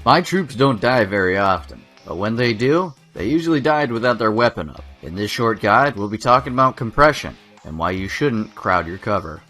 My troops don't die very often, but when they do, they usually died without their weapon up. In this short guide, we'll be talking about compression, and why you shouldn't crowd your cover.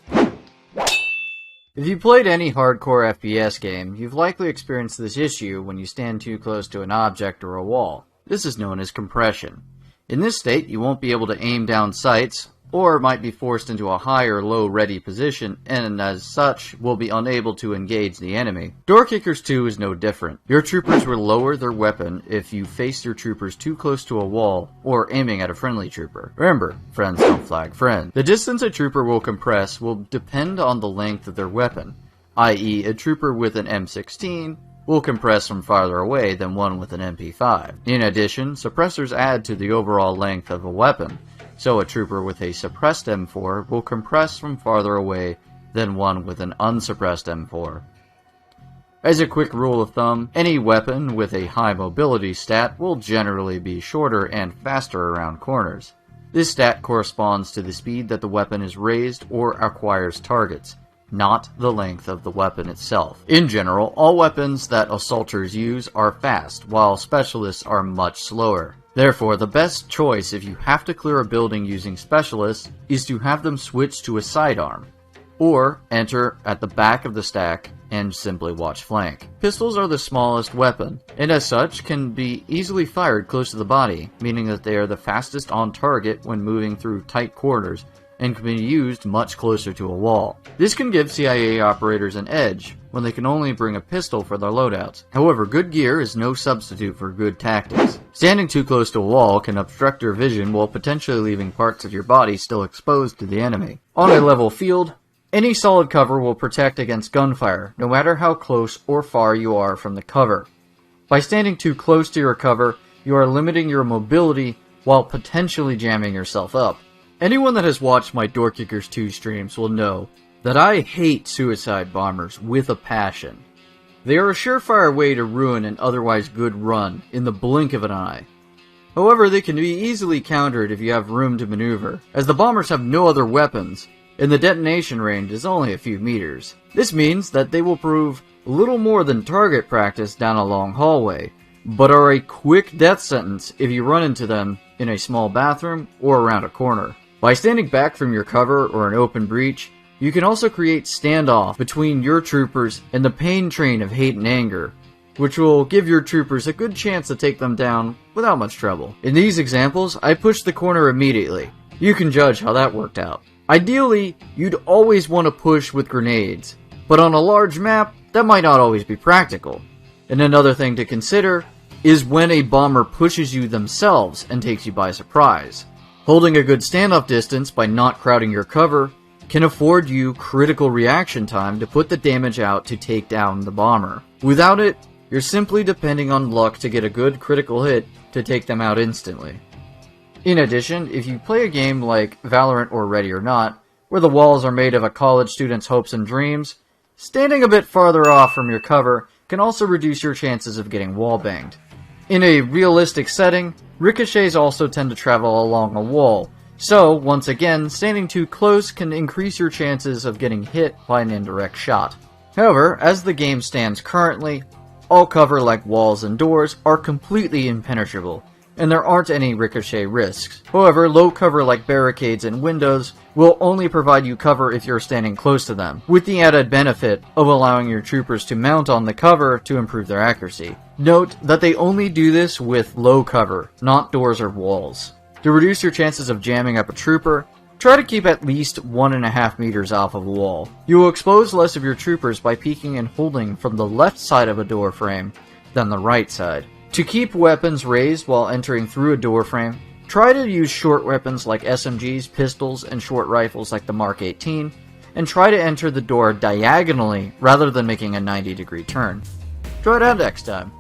If you played any hardcore FPS game, you've likely experienced this issue when you stand too close to an object or a wall. This is known as compression. In this state, you won't be able to aim down sights, or might be forced into a high or low ready position, and as such, will be unable to engage the enemy. Door Kickers 2 is no different. Your troopers will lower their weapon if you face your troopers too close to a wall, or aiming at a friendly trooper. Remember, friends don't flag friends. The distance a trooper will compress will depend on the length of their weapon, i.e. a trooper with an M16 will compress from farther away than one with an MP5. In addition, suppressors add to the overall length of a weapon, so a trooper with a suppressed M4 will compress from farther away than one with an unsuppressed M4. As a quick rule of thumb, any weapon with a high mobility stat will generally be shorter and faster around corners. This stat corresponds to the speed that the weapon is raised or acquires targets, not the length of the weapon itself. In general, all weapons that assaulters use are fast, while specialists are much slower. Therefore, the best choice if you have to clear a building using specialists is to have them switch to a sidearm, or enter at the back of the stack and simply watch flank. Pistols are the smallest weapon, and as such can be easily fired close to the body, meaning that they are the fastest on target when moving through tight corners, and can be used much closer to a wall. This can give CIA operators an edge when they can only bring a pistol for their loadouts. However, good gear is no substitute for good tactics. Standing too close to a wall can obstruct your vision while potentially leaving parts of your body still exposed to the enemy. On a level field, any solid cover will protect against gunfire, no matter how close or far you are from the cover. By standing too close to your cover, you are limiting your mobility while potentially jamming yourself up. Anyone that has watched my Door Kickers 2 streams will know that I hate suicide bombers with a passion. They are a surefire way to ruin an otherwise good run in the blink of an eye. However, they can be easily countered if you have room to maneuver, as the bombers have no other weapons, and the detonation range is only a few meters. This means that they will prove little more than target practice down a long hallway, but are a quick death sentence if you run into them in a small bathroom or around a corner. By standing back from your cover or an open breach, you can also create standoff between your troopers and the pain train of hate and anger, which will give your troopers a good chance to take them down without much trouble. In these examples, I pushed the corner immediately. You can judge how that worked out. Ideally, you'd always want to push with grenades, but on a large map, that might not always be practical. And another thing to consider is when a bomber pushes you themselves and takes you by surprise. Holding a good standoff distance by not crowding your cover can afford you critical reaction time to put the damage out to take down the bomber. Without it, you're simply depending on luck to get a good critical hit to take them out instantly. In addition, if you play a game like Valorant or Ready or Not, where the walls are made of a college student's hopes and dreams, standing a bit farther off from your cover can also reduce your chances of getting wallbanged. In a realistic setting, ricochets also tend to travel along a wall, so once again, standing too close can increase your chances of getting hit by an indirect shot. However, as the game stands currently, all cover like walls and doors are completely impenetrable, and there aren't any ricochet risks. However, low cover like barricades and windows will only provide you cover if you're standing close to them, with the added benefit of allowing your troopers to mount on the cover to improve their accuracy. Note that they only do this with low cover, not doors or walls. To reduce your chances of jamming up a trooper, try to keep at least 1.5 meters off of a wall. You will expose less of your troopers by peeking and holding from the left side of a door frame than the right side. To keep weapons raised while entering through a door frame, try to use short weapons like SMGs, pistols, and short rifles like the Mark 18, and try to enter the door diagonally rather than making a 90-degree turn. Try it out next time.